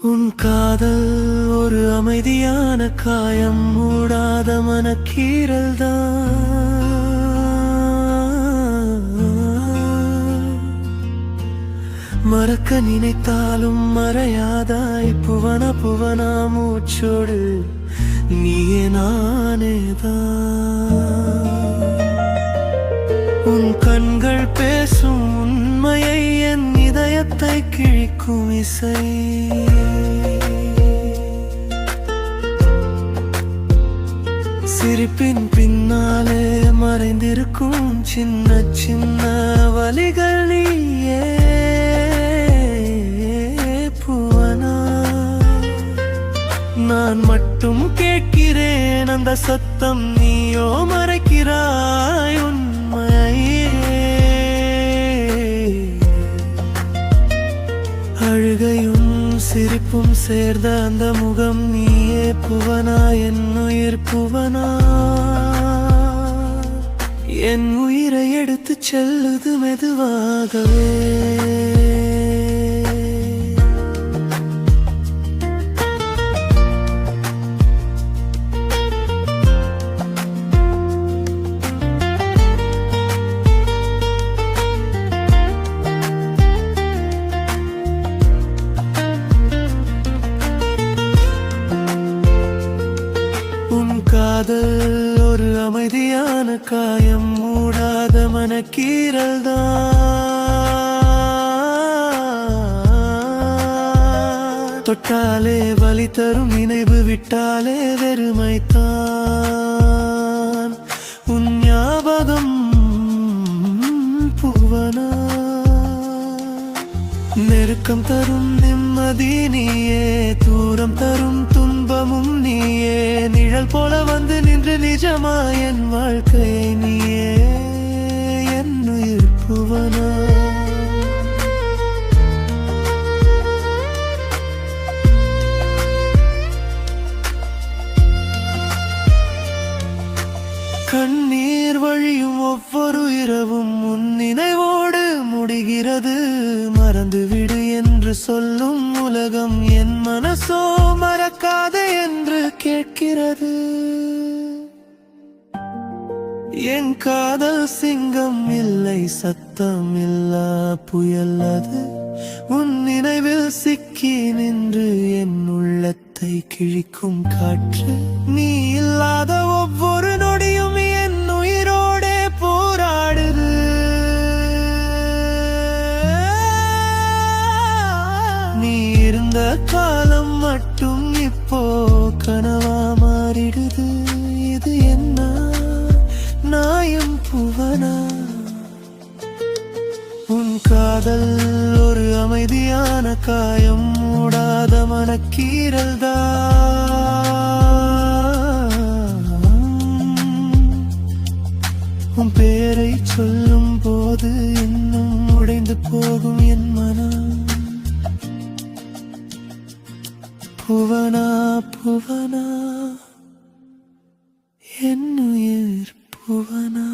உன் காதல் ஒரு அமைதியான காயம், மூடாத மனக்கீரல்தான். மறக்க நினைத்தாலும் மறையாதாய் புவனா புவனா மூச்சோடு நீயே நானேதான். உன் கண்கள் பேசும் உண்மையை என் இதயத்தை கிழிக்கும் இசை. சிரிப்பின் பின்னாலே மறைந்திருக்கும் சின்ன சின்ன வலிகள் நீயே புவனா. நான் மட்டும் கேட்கிறேன் அந்த சத்தம், நீயோ மறைக்கிறாய் உண்மையே. அழுகையும் சிரிப்பும் சேர்ந்த அந்த முகம் நீயே புவனா, என் உயிர் புவனா. என் உயிரை எடுத்து செல்லுது மெதுவாகவே. காதல் ஒரு அமைதியான காயம், மூடாத மனக்கீரல்தான். தொட்டாலே வலி தரும் நினைவு, விட்டாலே வெறுமைத்தான். உன் ஞாபகம் புவனா. நெருக்கம் தரும் நிம்மதி நீயே, தூரம் தரும் துன்பமும் நீயே. நிழல் போல வந்து நின்று நிஜமா என் வாழ்க்கையை நீயே, என் உயிர் புவனா. கண்ணீர் வழியும் ஒவ்வொரு இரவும் உன் நினைவோடு முடிகிறது. மறந்துவிடு என்று சொல்லும் உலகம், என் மனசோ மறக்காதே என்று கேட்கிறது. என் காதல் சிங்கம் இல்லை, சத்தம் இல்லா புயல் அது. உன் நினைவில் சிக்கி நின்று என் உள்ளத்தை கிழிக்கும் காற்று. நீ இல்லாத ஒவ்வொரு நொடியும் என் உயிரோடே போராடுது. நீ இருந்த காலம் மட்டும் இப்போ கனவா மாறிடுது. இது என்ன நாயம் புவனா. உன் காதல் ஒரு அமைதியான காயம், மூடாத மனக்கீரல்தான். உன் பேரை சொல்லும் போது இன்னும் உடைந்து போகும் என் மனம். புவனா புவனா, என் உயிர் புவனா.